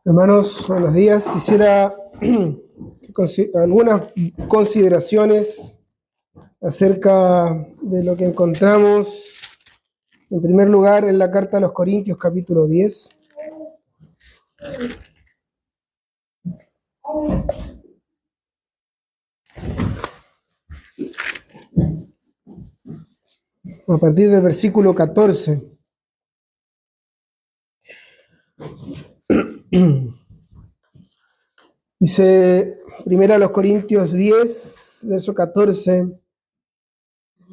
Hermanos, buenos días. Quisiera algunas consideraciones acerca de lo que encontramos, en primer lugar, en la carta a los Corintios, capítulo 10. A partir del versículo 14. Dice, primero a los Corintios 10, verso 14.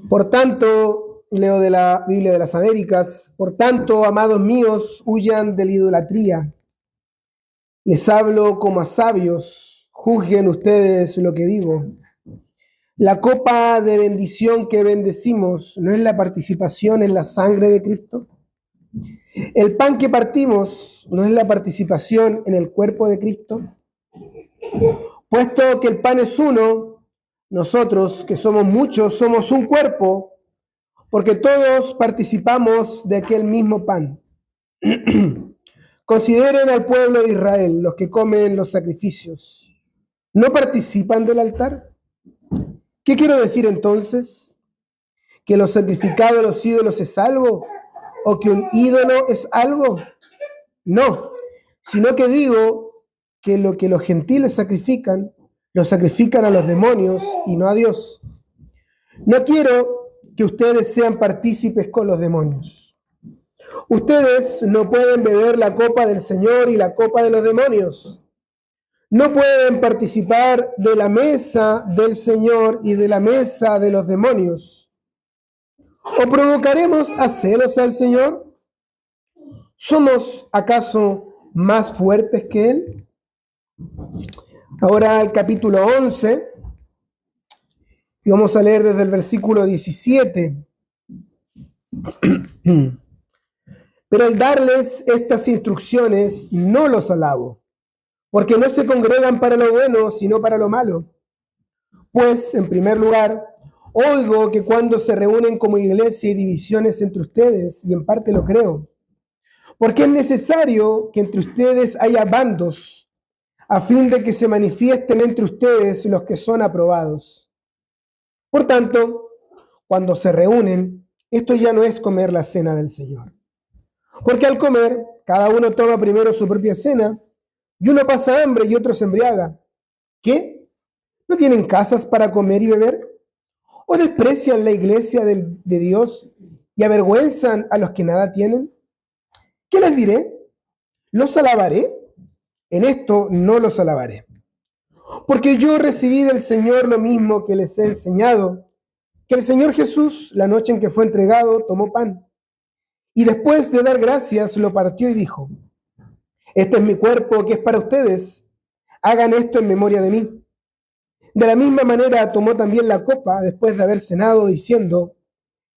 Por tanto, leo de la Biblia de las Américas, por tanto, amados míos, huyan de la idolatría. Les hablo como a sabios, juzguen ustedes lo que digo. La copa de bendición que bendecimos, ¿no es la participación en la sangre de Cristo? El pan que partimos, ¿no es la participación en el cuerpo de Cristo? Puesto que el pan es uno, nosotros, que somos muchos, somos un cuerpo, porque todos participamos de aquel mismo pan. Consideren al pueblo de Israel, los que comen los sacrificios, ¿no participan del altar? ¿Qué quiero decir entonces? ¿Que lo sacrificado a los ídolos es algo? ¿O que un ídolo es algo? No, sino que digo que lo que los gentiles sacrifican, lo sacrifican a los demonios y no a Dios. No quiero que ustedes sean partícipes con los demonios. Ustedes no pueden beber la copa del Señor y la copa de los demonios. No pueden participar de la mesa del Señor y de la mesa de los demonios. ¿O provocaremos a celos al Señor? ¿Somos acaso más fuertes que Él? Ahora el capítulo 11, y vamos a leer desde el versículo 17. Pero al darles estas instrucciones no los alabo, porque no se congregan para lo bueno, sino para lo malo. Pues, en primer lugar, oigo que cuando se reúnen como iglesia hay divisiones entre ustedes, y en parte lo creo, porque es necesario que entre ustedes haya bandos, a fin de que se manifiesten entre ustedes los que son aprobados. Por tanto, cuando se reúnen, esto ya no es comer la cena del Señor. Porque al comer, cada uno toma primero su propia cena, y uno pasa hambre y otro se embriaga. ¿Qué? ¿No tienen casas para comer y beber? ¿O desprecian la iglesia de Dios y avergüenzan a los que nada tienen? ¿Qué les diré? ¿Los alabaré? En esto no los alabaré. Porque yo recibí del Señor lo mismo que les he enseñado, que el Señor Jesús, la noche en que fue entregado, tomó pan, y después de dar gracias, lo partió y dijo: este es mi cuerpo que es para ustedes, hagan esto en memoria de mí. De la misma manera tomó también la copa después de haber cenado, diciendo: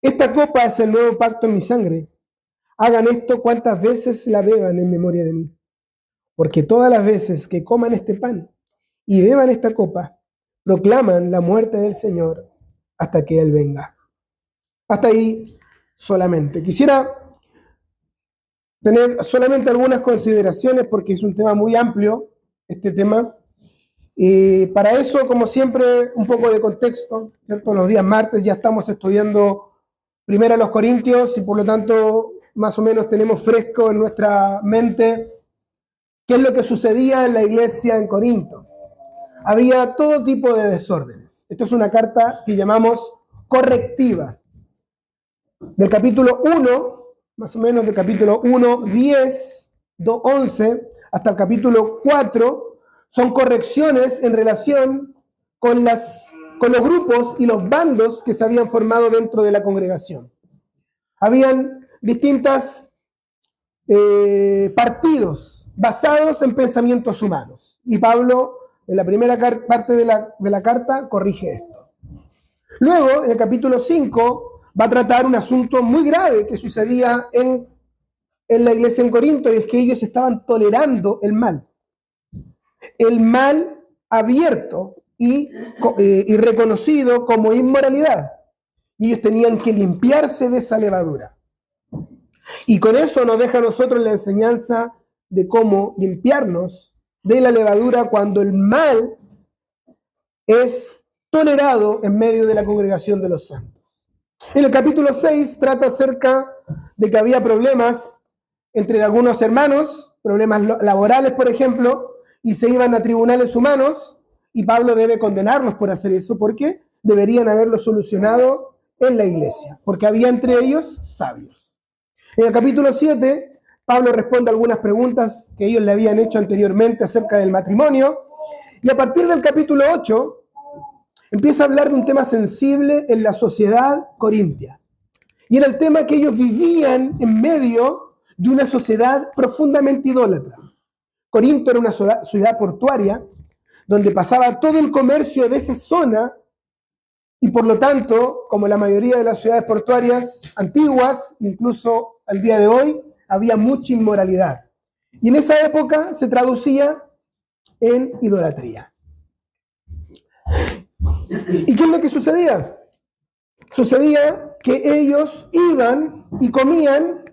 esta copa es el nuevo pacto en mi sangre. Hagan esto cuantas veces la beban en memoria de mí. Porque todas las veces que coman este pan y beban esta copa, proclaman la muerte del Señor hasta que Él venga. Hasta ahí solamente. Quisiera tener solamente algunas consideraciones porque es un tema muy amplio, este tema. Y para eso, como siempre, un poco de contexto, ¿cierto? Los días martes ya estamos estudiando primero a los Corintios y por lo tanto más o menos tenemos fresco en nuestra mente qué es lo que sucedía en la iglesia en Corinto. Había todo tipo de desórdenes. Esto es una carta que llamamos correctiva. Del capítulo 1, más o menos del capítulo 1, 10, 11, hasta el capítulo 4, son correcciones en relación con los grupos y los bandos que se habían formado dentro de la congregación. Habían distintos partidos basados en pensamientos humanos. Y Pablo, en la primera parte de la carta, corrige esto. Luego, en el capítulo 5, va a tratar un asunto muy grave que sucedía en la iglesia en Corinto, y es que ellos estaban tolerando el mal abierto y reconocido como inmoralidad. Y ellos tenían que limpiarse de esa levadura. Y con eso nos deja a nosotros la enseñanza de cómo limpiarnos de la levadura cuando el mal es tolerado en medio de la congregación de los santos. En el capítulo 6 trata acerca de que había problemas entre algunos hermanos, problemas laborales, por ejemplo, y se iban a tribunales humanos, y Pablo debe condenarlos por hacer eso, porque deberían haberlo solucionado en la iglesia, porque había entre ellos sabios. En el capítulo 7, Pablo responde algunas preguntas que ellos le habían hecho anteriormente acerca del matrimonio, y a partir del capítulo 8, empieza a hablar de un tema sensible en la sociedad corintia. Y era el tema que ellos vivían en medio de una sociedad profundamente idólatra. Corinto era una ciudad portuaria donde pasaba todo el comercio de esa zona y por lo tanto, como la mayoría de las ciudades portuarias antiguas, incluso al día de hoy, había mucha inmoralidad. Y en esa época se traducía en idolatría. ¿Y qué es lo que sucedía? Sucedía que ellos iban y comían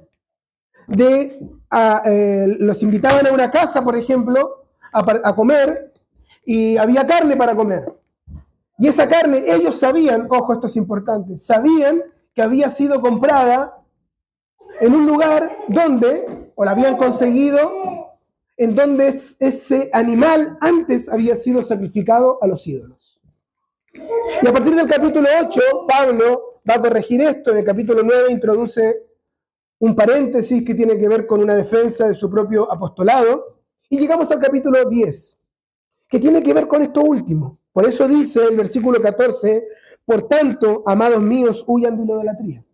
los invitaban a una casa, por ejemplo, a comer, y había carne para comer. Y esa carne, ellos sabían, ojo, esto es importante, sabían que había sido comprada en un lugar donde, o la habían conseguido, en donde ese animal antes había sido sacrificado a los ídolos. Y a partir del capítulo 8, Pablo va a corregir esto. En el capítulo 9 introduce un paréntesis que tiene que ver con una defensa de su propio apostolado. Y llegamos al capítulo 10, que tiene que ver con esto último. Por eso dice el versículo 14, por tanto, amados míos, huyan de la idolatría.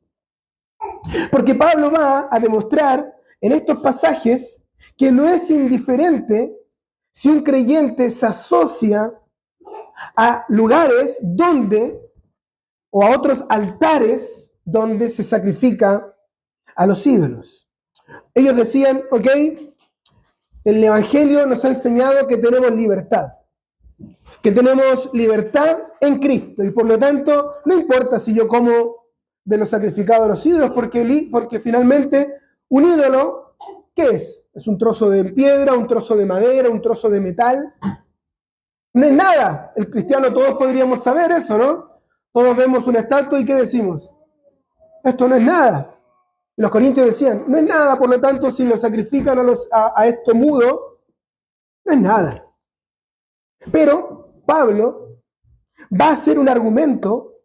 Porque Pablo va a demostrar en estos pasajes que no es indiferente si un creyente se asocia a lugares donde, o a otros altares donde se sacrifica a los ídolos. Ellos decían, ok, el Evangelio nos ha enseñado que tenemos libertad en Cristo, y por lo tanto no importa si yo como de los sacrificados a los ídolos, porque finalmente un ídolo, ¿qué es? Es un trozo de piedra, un trozo de madera, un trozo de metal. No es nada. El cristiano, todos podríamos saber eso, ¿no? Todos vemos una estatua y ¿qué decimos? Esto no es nada. Los corintios decían, no es nada, por lo tanto, si lo sacrifican a esto mudo, no es nada. Pero Pablo va a hacer un argumento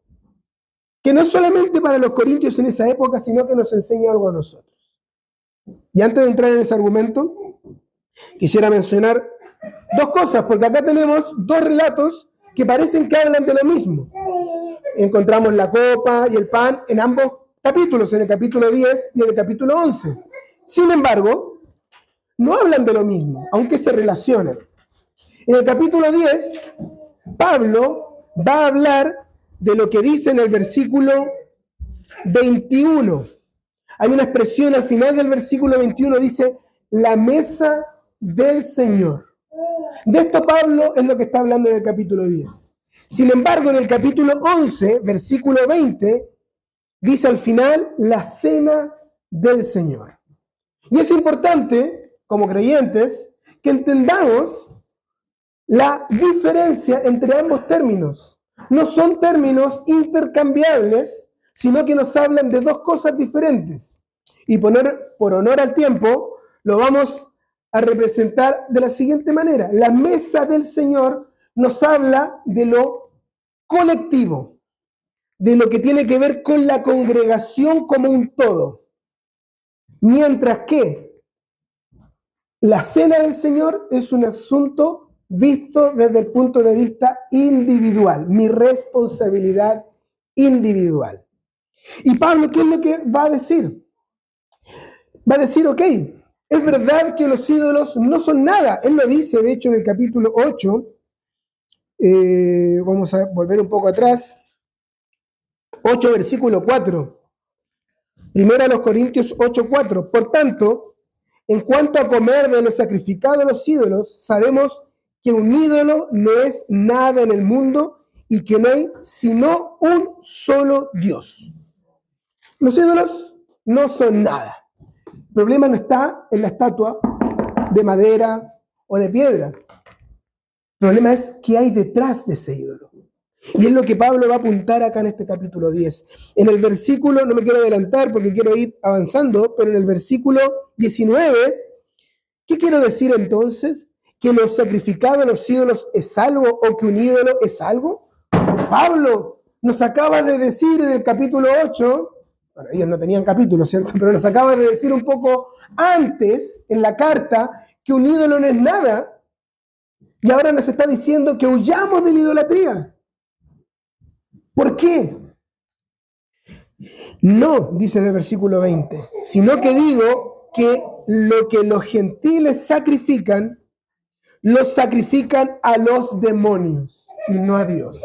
que no es solamente para los corintios en esa época, sino que nos enseña algo a nosotros. Y antes de entrar en ese argumento, quisiera mencionar dos cosas, porque acá tenemos dos relatos que parecen que hablan de lo mismo. Encontramos la copa y el pan en ambos capítulos, en el capítulo 10 y en el capítulo 11. Sin embargo, no hablan de lo mismo, aunque se relacionan. En el capítulo 10, Pablo va a hablar de lo que dice en el versículo 21. Hay una expresión al final del versículo 21, dice, la mesa del Señor. De esto Pablo es lo que está hablando en el capítulo 10. Sin embargo, en el capítulo 11, versículo 20, dice al final, la cena del Señor. Y es importante, como creyentes, que entendamos la diferencia entre ambos términos. No son términos intercambiables, sino que nos hablan de dos cosas diferentes. Y por honor al tiempo, lo vamos a representar de la siguiente manera. La mesa del Señor nos habla de lo colectivo, de lo que tiene que ver con la congregación como un todo. Mientras que la cena del Señor es un asunto visto desde el punto de vista individual, mi responsabilidad individual. Y Pablo, ¿qué es lo que va a decir? Va a decir, ok, es verdad que los ídolos no son nada. Él lo dice, de hecho, en el capítulo 8. Vamos a volver un poco atrás. 8, versículo 4. Primero a los Corintios 8:4. Por tanto, en cuanto a comer de lo sacrificado a los ídolos, sabemos que un ídolo no es nada en el mundo y que no hay sino un solo Dios. Los ídolos no son nada. El problema no está en la estatua, de madera o de piedra. El problema es qué hay detrás de ese ídolo. Y es lo que Pablo va a apuntar acá en este capítulo 10. En el versículo, no me quiero adelantar porque quiero ir avanzando, pero en el versículo 19, ¿qué quiero decir entonces? ¿Que lo sacrificado a los ídolos es algo o que un ídolo es algo? Pablo nos acaba de decir en el capítulo 8, bueno, ellos no tenían capítulo, ¿cierto? Pero nos acaba de decir un poco antes en la carta que un ídolo no es nada. Y ahora nos está diciendo que huyamos de la idolatría. ¿Por qué? No, dice en el versículo 20, sino que digo que lo que los gentiles sacrifican, los sacrifican a los demonios y no a Dios.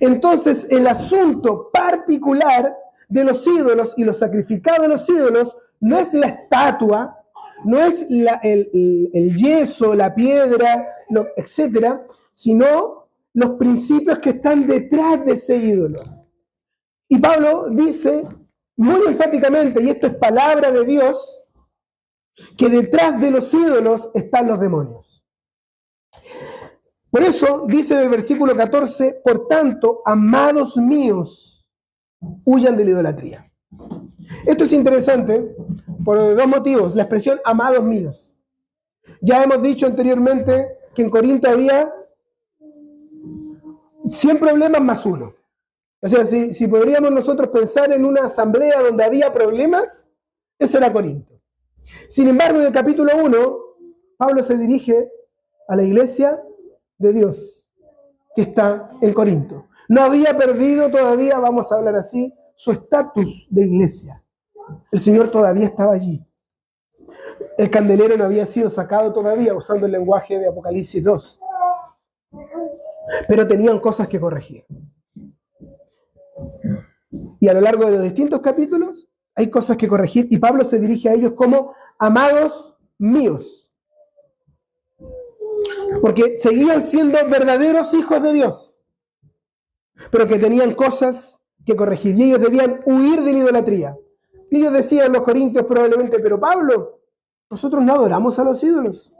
Entonces, el asunto particular de los ídolos y los sacrificados de los ídolos no es la estatua, no es el yeso, la piedra, etcétera, sino los principios que están detrás de ese ídolo. Y Pablo dice muy enfáticamente, y esto es palabra de Dios, que detrás de los ídolos están los demonios. Por eso dice en el versículo 14, por tanto, amados míos, huyan de la idolatría. Esto es interesante por dos motivos. La expresión amados míos. Ya hemos dicho anteriormente que en Corinto había 100 problemas más uno. O sea, si podríamos nosotros pensar en una asamblea donde había problemas, eso era Corinto. Sin embargo, en el capítulo 1, Pablo se dirige a la iglesia de Dios que está en Corinto. No había perdido todavía, vamos a hablar así, su estatus de iglesia. El Señor todavía estaba allí. El candelero no había sido sacado todavía, usando el lenguaje de Apocalipsis 2. Pero tenían cosas que corregir. Y a lo largo de los distintos capítulos hay cosas que corregir y Pablo se dirige a ellos como amados míos. Porque seguían siendo verdaderos hijos de Dios, pero que tenían cosas que corregir y ellos debían huir de la idolatría. Y ellos decían, los corintios probablemente, pero Pablo, nosotros no adoramos a los ídolos.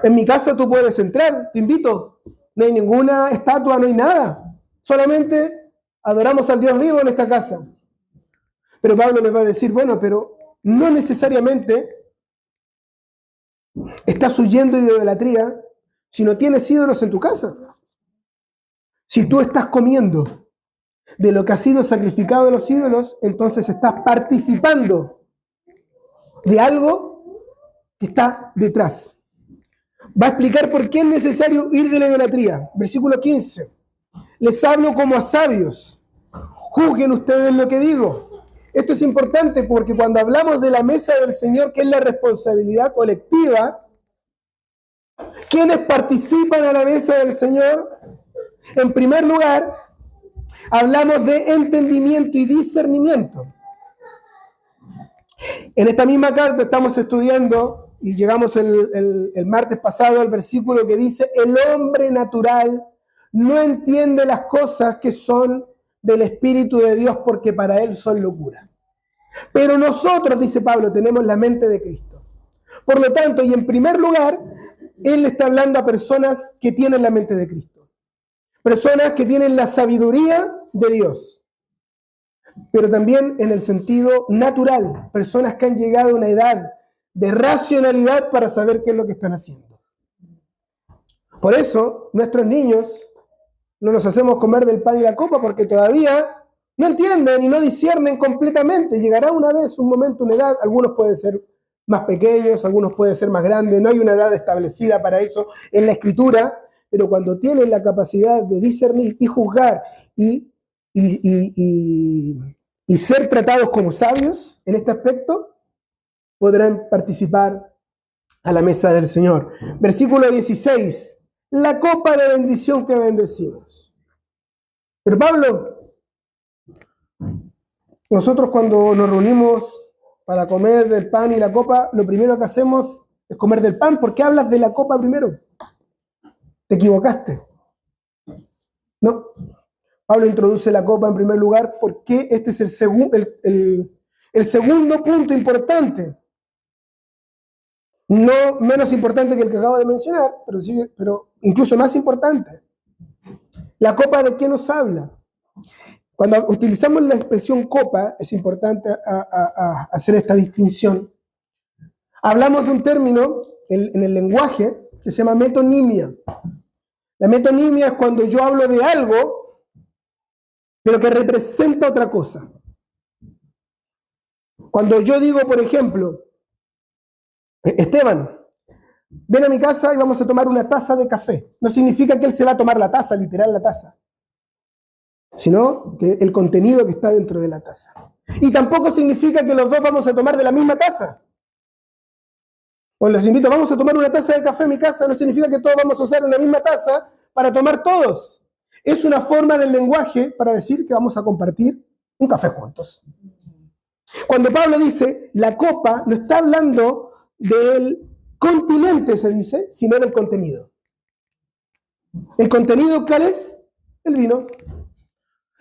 En mi casa tú puedes entrar, te invito. No hay ninguna estatua, no hay nada. Solamente adoramos al Dios vivo en esta casa. Pero Pablo les va a decir, bueno, pero no necesariamente estás huyendo de idolatría si no tienes ídolos en tu casa. Si tú estás comiendo de lo que ha sido sacrificado a los ídolos, entonces estás participando de algo que está detrás. Va a explicar por qué es necesario ir de la idolatría. Versículo 15. Les hablo como a sabios. Juzguen ustedes lo que digo. Esto es importante porque cuando hablamos de la mesa del Señor, que es la responsabilidad colectiva, ¿quiénes participan a la mesa del Señor? En primer lugar, hablamos de entendimiento y discernimiento. En esta misma carta estamos estudiando, y llegamos el martes pasado al versículo que dice, el hombre natural no entiende las cosas que son del Espíritu de Dios porque para él son locura. Pero nosotros, dice Pablo, tenemos la mente de Cristo. Por lo tanto, y en primer lugar, él le está hablando a personas que tienen la mente de Cristo. Personas que tienen la sabiduría de Dios. Pero también en el sentido natural, personas que han llegado a una edad de racionalidad para saber qué es lo que están haciendo. Por eso, nuestros niños no nos hacemos comer del pan y la copa porque todavía no entienden y no disciernen completamente. Llegará una vez, un momento, una edad, algunos pueden ser más pequeños, algunos pueden ser más grandes, no hay una edad establecida para eso en la Escritura, pero cuando tienen la capacidad de discernir y juzgar y ser tratados como sabios en este aspecto, podrán participar a la mesa del Señor. Versículo 16, la copa de bendición que bendecimos. Pero Pablo, nosotros cuando nos reunimos para comer del pan y la copa, lo primero que hacemos es comer del pan. ¿Por qué hablas de la copa primero? Te equivocaste. No. Pablo introduce la copa en primer lugar porque este es el segundo punto importante. No menos importante que el que acabo de mencionar, pero incluso más importante. ¿La copa de qué nos habla? Cuando utilizamos la expresión copa, es importante hacer esta distinción. Hablamos de un término en el lenguaje que se llama metonimia. La metonimia es cuando yo hablo de algo, pero que representa otra cosa. Cuando yo digo, por ejemplo, Esteban, ven a mi casa y vamos a tomar una taza de café. No significa que él se va a tomar la taza, literal la taza, sino que el contenido que está dentro de la taza. Y tampoco significa que los dos vamos a tomar de la misma taza. O les invito, vamos a tomar una taza de café en mi casa, no significa que todos vamos a usar una misma taza para tomar todos. Es una forma del lenguaje para decir que vamos a compartir un café juntos. Cuando Pablo dice la copa, no está hablando del continente, se dice, sino del contenido. ¿El contenido cuál es? El vino.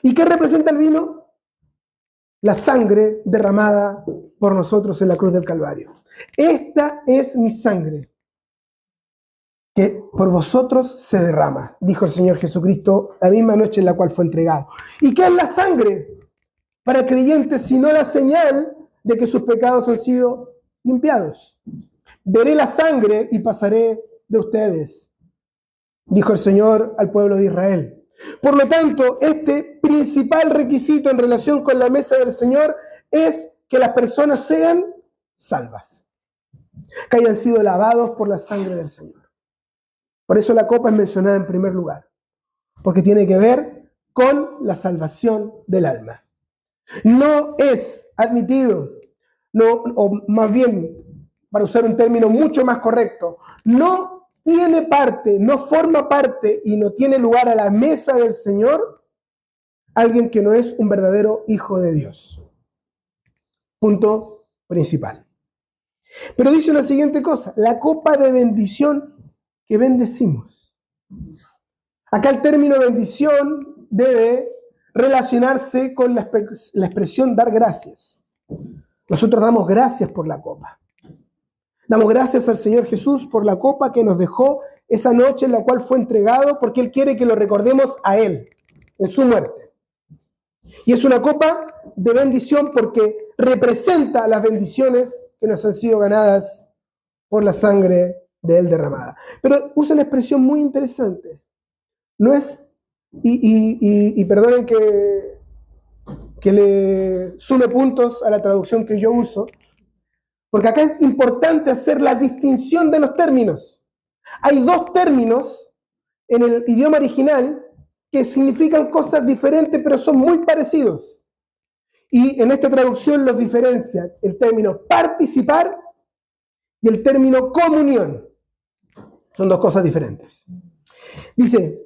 ¿Y qué representa el vino? La sangre derramada por nosotros en la cruz del Calvario. Esta es mi sangre, que por vosotros se derrama, dijo el Señor Jesucristo la misma noche en la cual fue entregado. ¿Y qué es la sangre para el creyente sino la señal de que sus pecados han sido limpiados? Veré la sangre y pasaré de ustedes, dijo el Señor al pueblo de Israel. Por lo tanto, este principal requisito en relación con la mesa del Señor es que las personas sean salvas, que hayan sido lavados por la sangre del Señor. Por eso la copa es mencionada en primer lugar, porque tiene que ver con la salvación del alma. No es admitido, o más bien, para usar un término mucho más correcto, no tiene parte, no forma parte y no tiene lugar a la mesa del Señor alguien que no es un verdadero hijo de Dios. Punto principal. Pero dice una siguiente cosa, la copa de bendición que bendecimos. Acá el término bendición debe relacionarse con la expresión dar gracias. Nosotros damos gracias por la copa. Damos gracias al Señor Jesús por la copa que nos dejó esa noche en la cual fue entregado, porque Él quiere que lo recordemos a Él, en su muerte. Y es una copa de bendición porque representa las bendiciones que nos han sido ganadas por la sangre de Él derramada. Pero usa una expresión muy interesante. No es, y perdonen que le sume puntos a la traducción que yo uso, porque acá es importante hacer la distinción de los términos. Hay dos términos en el idioma original que significan cosas diferentes, pero son muy parecidos. Y en esta traducción los diferencia el término participar y el término comunión. Son dos cosas diferentes. Dice,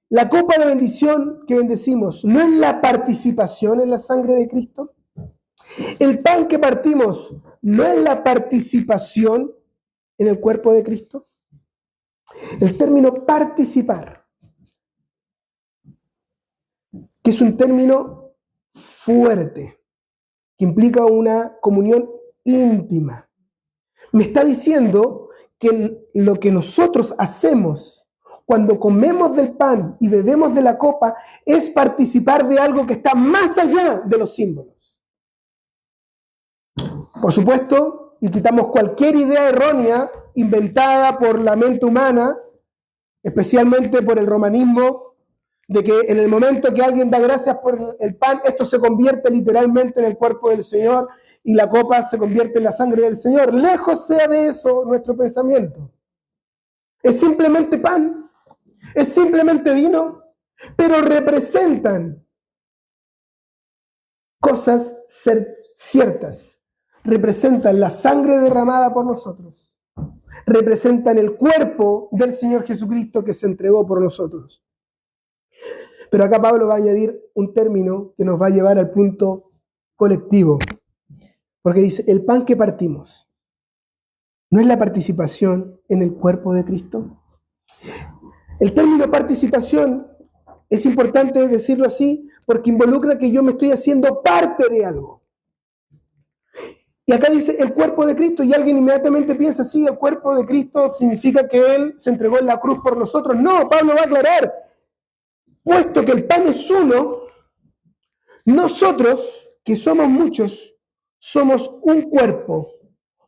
la copa de bendición que bendecimos, ¿no es la participación en la sangre de Cristo? El pan que partimos, ¿no es la participación en el cuerpo de Cristo? El término participar, que es un término fuerte, que implica una comunión íntima. Me está diciendo que lo que nosotros hacemos cuando comemos del pan y bebemos de la copa es participar de algo que está más allá de los símbolos. Por supuesto, y quitamos cualquier idea errónea inventada por la mente humana, especialmente por el romanismo, de que en el momento que alguien da gracias por el pan, esto se convierte literalmente en el cuerpo del Señor y la copa se convierte en la sangre del Señor. Lejos sea de eso nuestro pensamiento. Es simplemente pan, es simplemente vino, pero representan cosas ciertas. Representan la sangre derramada por nosotros. Representan el cuerpo del Señor Jesucristo que se entregó por nosotros. Pero acá Pablo va a añadir un término que nos va a llevar al punto colectivo. Porque dice, el pan que partimos, ¿no es la participación en el cuerpo de Cristo? El término participación es importante decirlo así porque involucra que yo me estoy haciendo parte de algo. Y acá dice el cuerpo de Cristo, y alguien inmediatamente piensa, sí, el cuerpo de Cristo significa que Él se entregó en la cruz por nosotros. No, Pablo va a aclarar, puesto que el pan es uno, nosotros, que somos muchos, somos un cuerpo,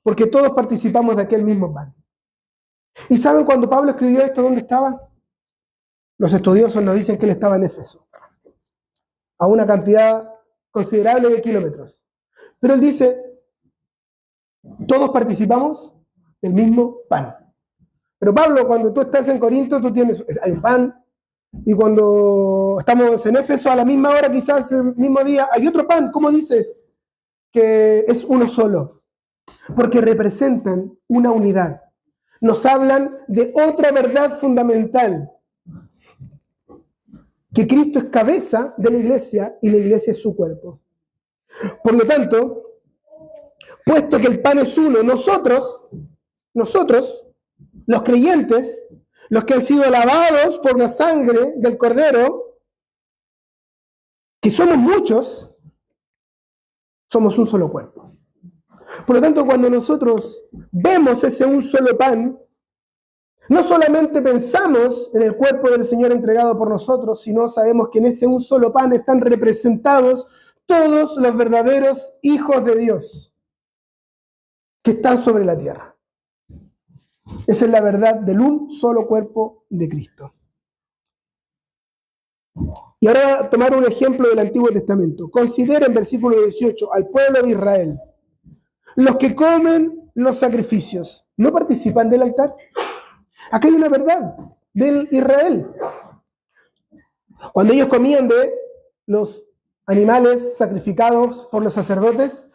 porque todos participamos de aquel mismo pan. ¿Y saben cuando Pablo escribió esto, dónde estaba? Los estudiosos nos dicen que él estaba en Éfeso, a una cantidad considerable de kilómetros. Pero él dice, todos participamos del mismo pan. Pero Pablo, cuando tú estás en Corinto, hay un pan, y cuando estamos en Éfeso, a la misma hora, quizás el mismo día, hay otro pan. ¿Cómo dices? Que es uno solo, porque representan una unidad. Nos hablan de otra verdad fundamental, que Cristo es cabeza de la iglesia y la iglesia es su cuerpo. Por lo tanto, puesto que el pan es uno, nosotros, los creyentes, los que han sido lavados por la sangre del Cordero, que somos muchos, somos un solo cuerpo. Por lo tanto, cuando nosotros vemos ese un solo pan, no solamente pensamos en el cuerpo del Señor entregado por nosotros, sino sabemos que en ese un solo pan están representados todos los verdaderos hijos de Dios que están sobre la tierra. Esa es la verdad del un solo cuerpo de Cristo. Y ahora voy a tomar un ejemplo del Antiguo Testamento. Considera en versículo 18 al pueblo de Israel. Los que comen los sacrificios, ¿no participan del altar? Acá hay una verdad del Israel. Cuando ellos comían de los animales sacrificados por los sacerdotes,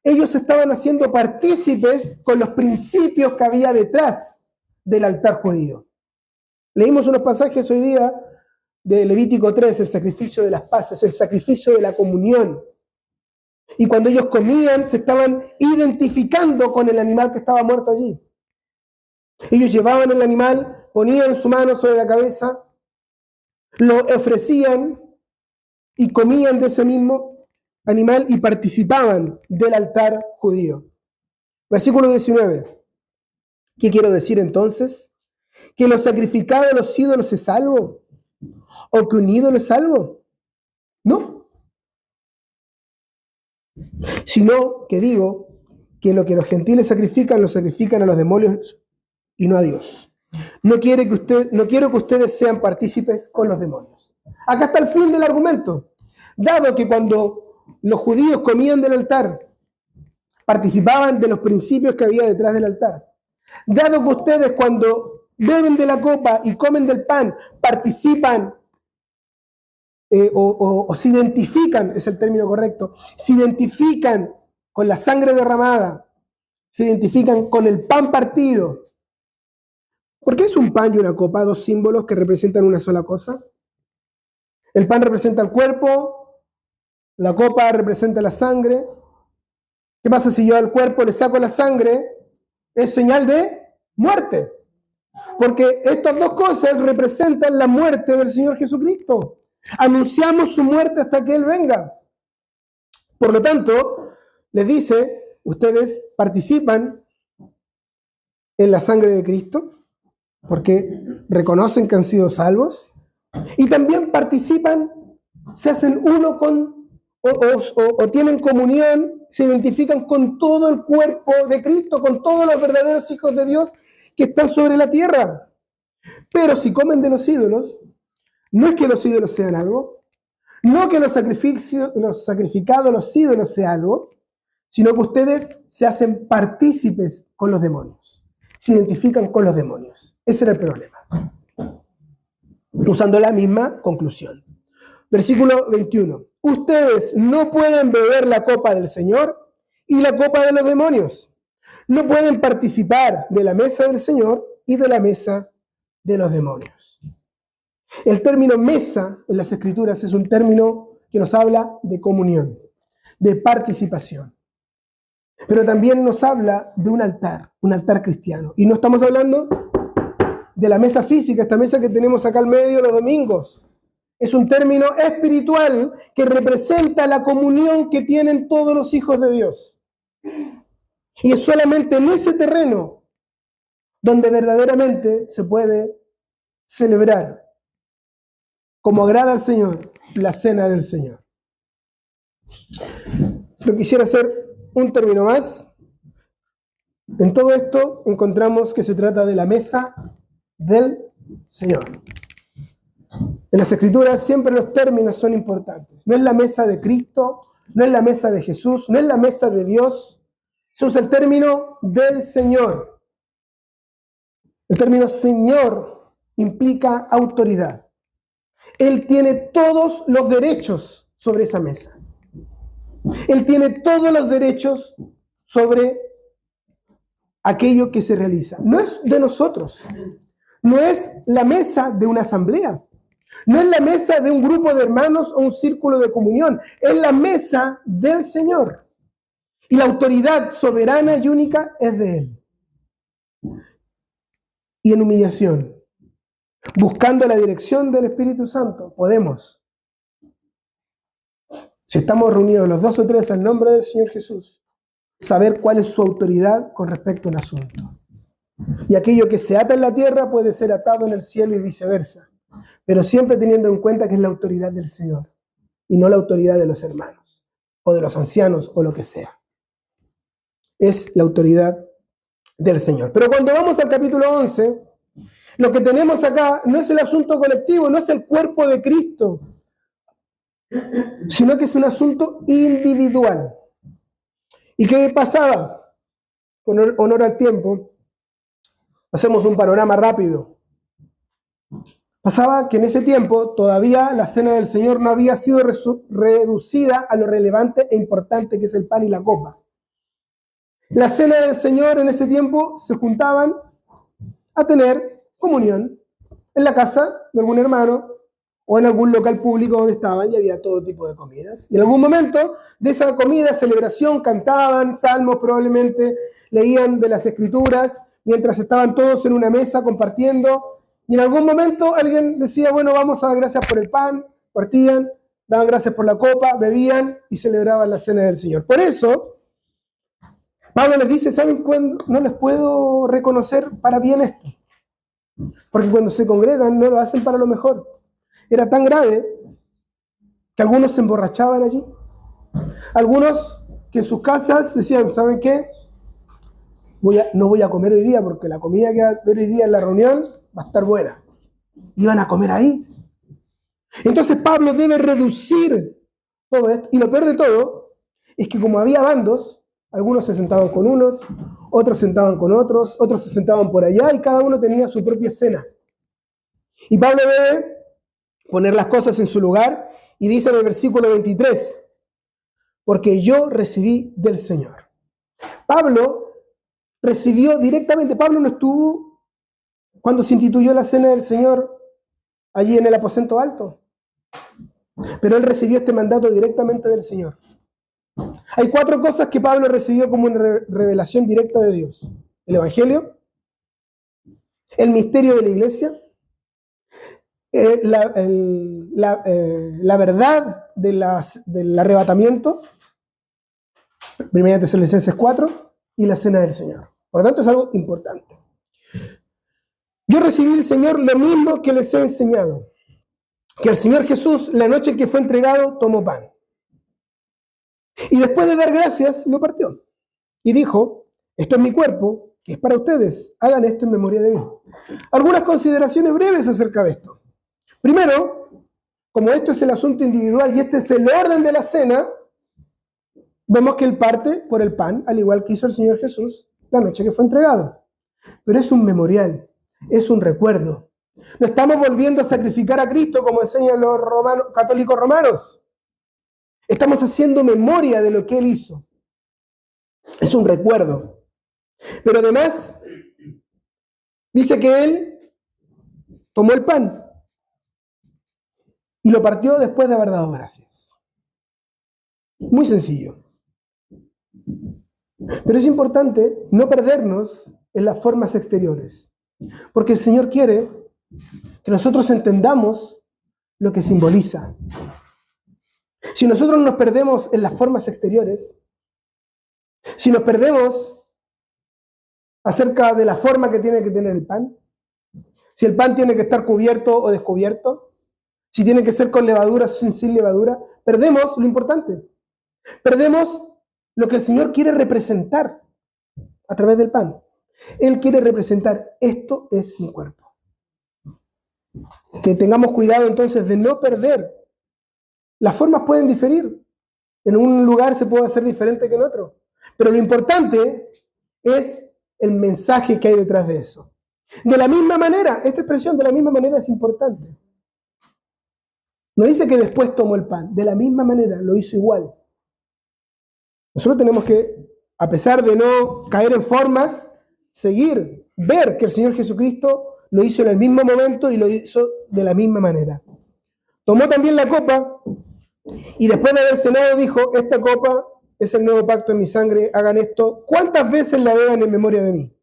ellos estaban haciendo partícipes con los principios que había detrás del altar judío. Leímos unos pasajes hoy día de Levítico 3, el sacrificio de las paces, el sacrificio de la comunión. Y cuando ellos comían, se estaban identificando con el animal que estaba muerto allí. Ellos llevaban el animal, ponían su mano sobre la cabeza, lo ofrecían y comían de ese mismo animal y participaban del altar judío. Versículo 19. ¿Qué quiero decir entonces? ¿Que lo sacrificado de los ídolos es algo? ¿O que un ídolo es algo? No. Sino que digo que lo que los gentiles sacrifican, lo sacrifican a los demonios y no a Dios. No quiero que ustedes sean partícipes con los demonios. Acá está el fin del argumento. Dado que cuando los judíos comían del altar, participaban de los principios que había detrás del altar. Dado que ustedes cuando beben de la copa y comen del pan, participan o se identifican, es el término correcto, se identifican con la sangre derramada, se identifican con el pan partido. ¿Por qué es un pan y una copa, dos símbolos que representan una sola cosa? El pan representa el cuerpo, la copa representa la sangre. ¿Qué pasa si yo al cuerpo le saco la sangre? Es señal de muerte. Porque estas dos cosas representan la muerte del Señor Jesucristo. Anunciamos su muerte hasta que Él venga. Por lo tanto, les dice, ustedes participan en la sangre de Cristo, porque reconocen que han sido salvos, y también participan, se hacen uno con, o tienen comunión, se identifican con todo el cuerpo de Cristo, con todos los verdaderos hijos de Dios que están sobre la tierra. Pero si comen de los ídolos, no es que los ídolos sean algo, no que los sacrificados, los ídolos sean algo, sino que ustedes se hacen partícipes con los demonios, se identifican con los demonios. Ese era el problema. Usando la misma conclusión. Versículo 21. Ustedes no pueden beber la copa del Señor y la copa de los demonios. No pueden participar de la mesa del Señor y de la mesa de los demonios. El término mesa en las Escrituras es un término que nos habla de comunión, de participación. Pero también nos habla de un altar cristiano. Y no estamos hablando de la mesa física, esta mesa que tenemos acá al medio los domingos. Es un término espiritual que representa la comunión que tienen todos los hijos de Dios. Y es solamente en ese terreno donde verdaderamente se puede celebrar, como agrada al Señor, la cena del Señor. Pero quisiera hacer un término más. En todo esto encontramos que se trata de la mesa del Señor. En las Escrituras siempre los términos son importantes. No es la mesa de Cristo, no es la mesa de Jesús, no es la mesa de Dios. Se usa el término del Señor. El término Señor implica autoridad. Él tiene todos los derechos sobre esa mesa. Él tiene todos los derechos sobre aquello que se realiza. No es de nosotros. No es la mesa de una asamblea. No es la mesa de un grupo de hermanos o un círculo de comunión. Es la mesa del Señor. Y la autoridad soberana y única es de Él. Y en humillación, buscando la dirección del Espíritu Santo, podemos, si estamos reunidos los 2 o 3 al nombre del Señor Jesús, saber cuál es su autoridad con respecto a un asunto. Y aquello que se ata en la tierra puede ser atado en el cielo y viceversa, pero siempre teniendo en cuenta que es la autoridad del Señor y no la autoridad de los hermanos o de los ancianos o lo que sea. Es la autoridad del Señor. Pero cuando vamos al capítulo 11, lo que tenemos acá no es el asunto colectivo, no es el cuerpo de Cristo, sino que es un asunto individual. ¿Y qué pasaba? Con honor al tiempo, hacemos un panorama rápido. Pasaba que en ese tiempo todavía la cena del Señor no había sido reducida a lo relevante e importante que es el pan y la copa. La cena del Señor en ese tiempo se juntaban a tener comunión en la casa de algún hermano o en algún local público donde estaban y había todo tipo de comidas. Y en algún momento de esa comida, celebración, cantaban salmos probablemente, leían de las Escrituras mientras estaban todos en una mesa compartiendo. Y en algún momento alguien decía, bueno, vamos a dar gracias por el pan, partían, daban gracias por la copa, bebían y celebraban la cena del Señor. Por eso, Pablo les dice, ¿saben cuándo? No les puedo reconocer para bien esto. Porque cuando se congregan no lo hacen para lo mejor. Era tan grave que algunos se emborrachaban allí. Algunos que en sus casas decían, ¿saben qué? No voy a comer hoy día porque la comida que va a haber hoy día en la reunión va a estar buena. Iban a comer ahí. Entonces Pablo debe reducir todo esto. Y lo peor de todo es que como había bandos, algunos se sentaban con unos, otros se sentaban con otros se sentaban por allá y cada uno tenía su propia cena. Y Pablo debe poner las cosas en su lugar y dice en el versículo 23, porque yo recibí del Señor. Pablo recibió directamente, Pablo no estuvo cuando se instituyó la cena del Señor allí en el aposento alto, pero él recibió este mandato directamente del Señor. Hay 4 cosas que Pablo recibió como una revelación directa de Dios: el Evangelio, el misterio de la iglesia, la verdad del arrebatamiento, 1 Tesalonicenses 4, y la cena del Señor. Por lo tanto, es algo importante. Yo recibí del Señor lo mismo que les he enseñado, que el Señor Jesús, la noche en que fue entregado, tomó pan. Y después de dar gracias, lo partió. Y dijo, esto es mi cuerpo, que es para ustedes. Hagan esto en memoria de mí. Algunas consideraciones breves acerca de esto. Primero, como esto es el asunto individual y este es el orden de la cena, vemos que él parte por el pan, al igual que hizo el Señor Jesús la noche que fue entregado. Pero es un memorial, es un recuerdo. No estamos volviendo a sacrificar a Cristo como enseñan los católicos romanos. Estamos haciendo memoria de lo que Él hizo. Es un recuerdo. Pero además, dice que Él tomó el pan y lo partió después de haber dado gracias. Muy sencillo. Pero es importante no perdernos en las formas exteriores, porque el Señor quiere que nosotros entendamos lo que simboliza. Si nosotros nos perdemos en las formas exteriores, si nos perdemos acerca de la forma que tiene que tener el pan? Si el pan tiene que estar cubierto o descubierto, si tiene que ser con levadura o sin levadura, perdemos lo importante. Perdemos lo que el Señor quiere representar a través del pan. Él quiere representar, esto es mi cuerpo. Que tengamos cuidado entonces de no perder. Las formas pueden diferir. En un lugar se puede hacer diferente que en otro. Pero lo importante es el mensaje que hay detrás de eso. De la misma manera, esta expresión de la misma manera es importante. No dice que después tomó el pan. De la misma manera, lo hizo igual. Nosotros tenemos que, a pesar de no caer en formas, seguir, ver que el Señor Jesucristo lo hizo en el mismo momento y lo hizo de la misma manera. Tomó también la copa y después de haber cenado dijo, esta copa es el nuevo pacto en mi sangre, hagan esto. ¿Cuántas veces la beban en memoria de mí?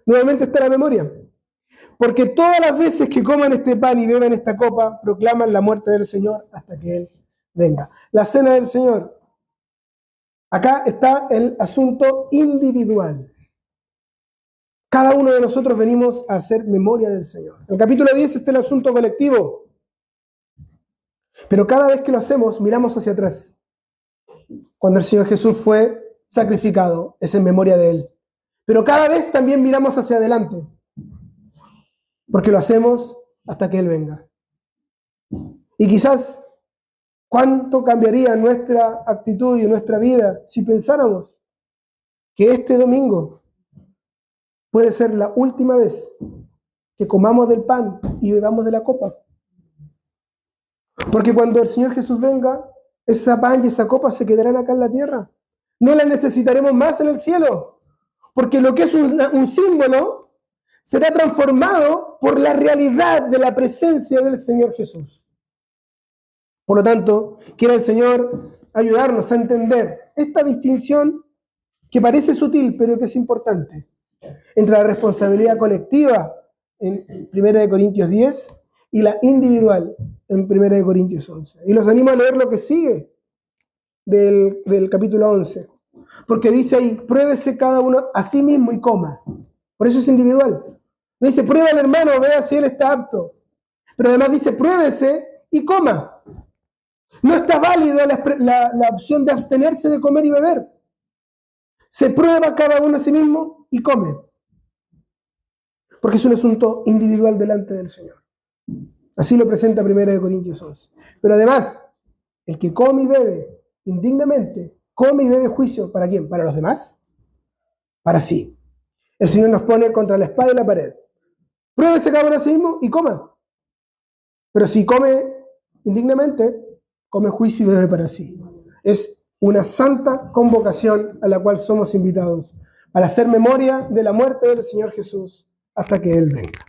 Nuevamente está la memoria. Porque todas las veces que coman este pan y beban esta copa, proclaman la muerte del Señor hasta que Él venga. La cena del Señor. Acá está el asunto individual. Cada uno de nosotros venimos a hacer memoria del Señor. En el capítulo 10 está el asunto colectivo. Pero cada vez que lo hacemos, miramos hacia atrás. Cuando el Señor Jesús fue sacrificado, es en memoria de Él. Pero cada vez también miramos hacia adelante. Porque lo hacemos hasta que Él venga. Y quizás, ¿cuánto cambiaría nuestra actitud y nuestra vida si pensáramos que este domingo puede ser la última vez que comamos del pan y bebamos de la copa? Porque cuando el Señor Jesús venga, esa pan y esa copa se quedarán acá en la tierra. No las necesitaremos más en el cielo. Porque lo que es un símbolo será transformado por la realidad de la presencia del Señor Jesús. Por lo tanto, quiere el Señor ayudarnos a entender esta distinción que parece sutil, pero que es importante, entre la responsabilidad colectiva en 1 Corintios 10 y la individual en 1 Corintios 11. Y los animo a leer lo que sigue del capítulo 11, porque dice ahí, pruébese cada uno a sí mismo y coma. Por eso es individual. No dice, prueba al hermano, vea si él está apto. Pero además dice, pruébese y coma. No está válida la opción de abstenerse de comer y beber. Se prueba cada uno a sí mismo y come. Porque es un asunto individual delante del Señor. Así lo presenta 1 Corintios 11. Pero además, el que come y bebe indignamente, come y bebe juicio, ¿para quién? ¿Para los demás? Para sí. El Señor nos pone contra la espada y la pared. Pruébese cada uno a sí mismo y coma. Pero si come indignamente, come juicio y bebe para sí. Es una santa convocación a la cual somos invitados para hacer memoria de la muerte del Señor Jesús hasta que Él venga.